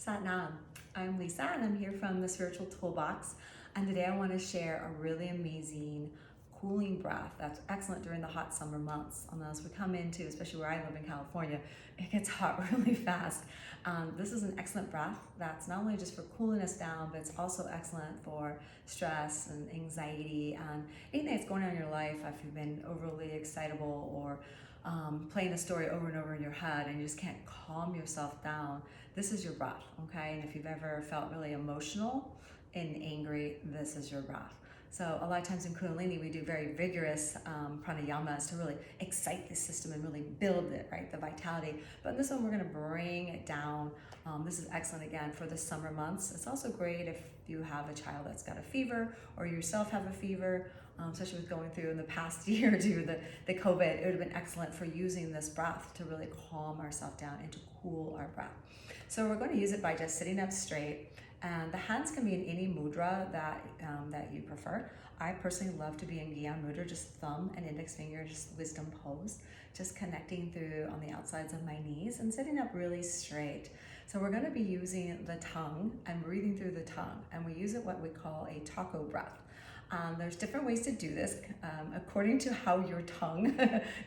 Sat Nam. I'm Lisa and I'm here from the Spiritual Toolbox, and today I want to share a really amazing cooling breath that's excellent during the hot summer months. And as we come into, especially where I live in California, it gets hot really fast. This is an excellent breath that's not only just for cooling us down, but it's also excellent for stress and anxiety and anything that's going on in your life. If you've been overly excitable or playing a story over and over in your head and you just can't calm yourself down, this is your breath, okay? And if you've ever felt really emotional and angry, this is your breath. So a lot of times in Kundalini, we do very vigorous pranayamas to really excite the system and really build it, right? The vitality. But in this one, we're gonna bring it down. This is excellent, again, for the summer months. It's also great if you have a child that's got a fever or you yourself have a fever, especially with going through in the past year due to the COVID. It would have been excellent for using this breath to really calm ourselves down and to cool our breath. So we're going to use it by just sitting up straight. And the hands can be in any mudra that you prefer. I personally love to be in Gyan mudra, just thumb and index finger, just wisdom pose, just connecting through on the outsides of my knees and sitting up really straight. So we're going to be using the tongue and breathing through the tongue, and we use it what we call a taco breath. There's different ways to do this according to how your tongue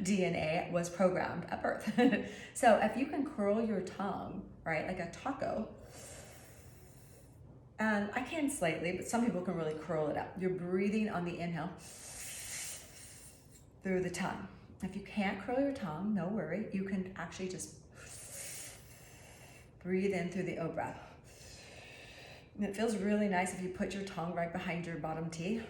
DNA was programmed at birth. So if you can curl your tongue, right, like a taco, and I can slightly, but some people can really curl it up. You're breathing on the inhale through the tongue. If you can't curl your tongue, no worry. You can actually just breathe in through the O breath. And it feels really nice if you put your tongue right behind your bottom teeth,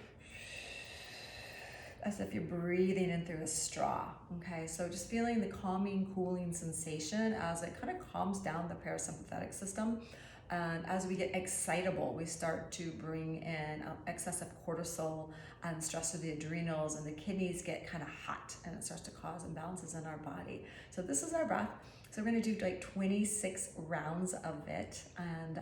as if you're breathing in through a straw, okay? So just feeling the calming, cooling sensation as it kind of calms down the parasympathetic system. And as we get excitable, we start to bring in excessive cortisol and stress to the adrenals, and the kidneys get kind of hot, and it starts to cause imbalances in our body. So this is our breath. So we're gonna do like 26 rounds of it and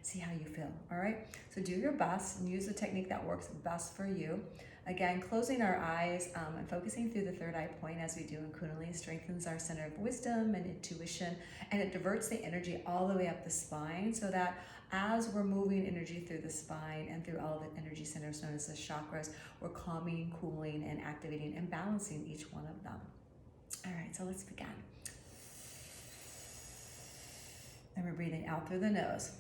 see how you feel, all right? So do your best and use the technique that works best for you. Again, closing our eyes and focusing through the third eye point as we do in Kundalini strengthens our center of wisdom and intuition, and it diverts the energy all the way up the spine so that as we're moving energy through the spine and through all of the energy centers known as the chakras, we're calming, cooling, and activating and balancing each one of them. All right, so let's begin. And we're breathing out through the nose.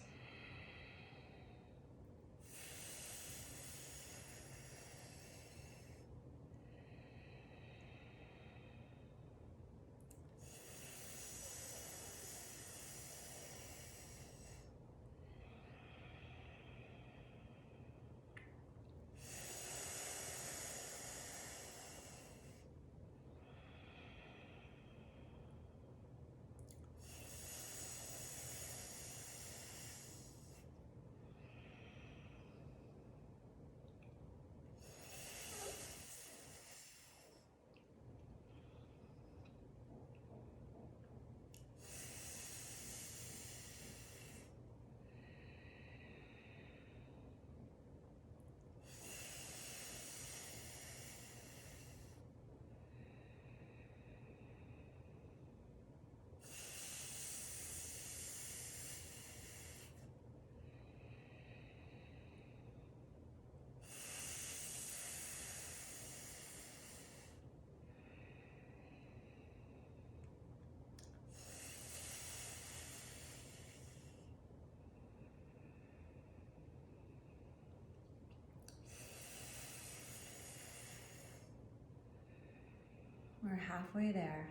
We're halfway there.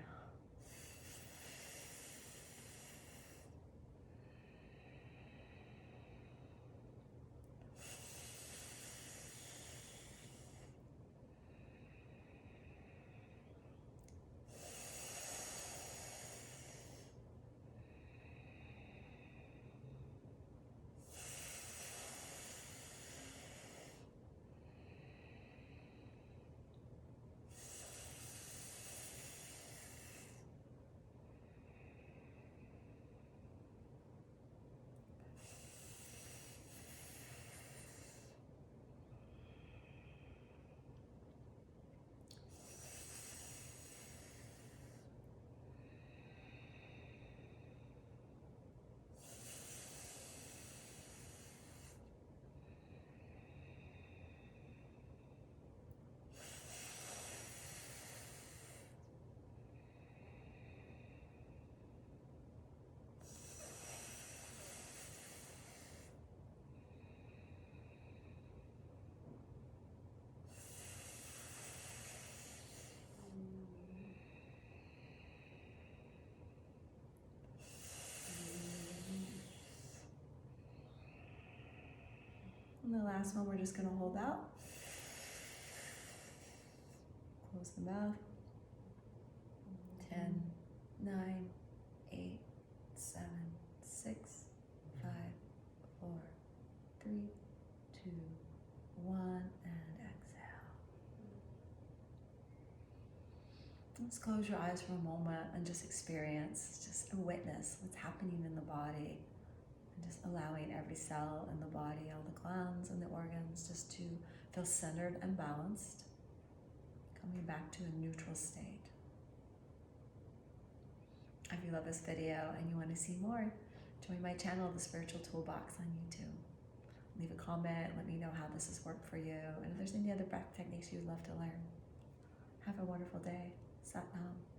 And the last one, we're just going to hold out. Close the mouth. 10, 9, 8, 7, 6, 5, 4, 3, 2, 1, and exhale. Let's close your eyes for a moment and just experience, just witness what's happening in the body. And just allowing every cell in the body, all the glands and the organs, just to feel centered and balanced. Coming back to a neutral state. If you love this video and you want to see more, join my channel, The Spiritual Toolbox, on YouTube. Leave a comment, let me know how this has worked for you, and if there's any other breath techniques you'd love to learn. Have a wonderful day. Sat Nam.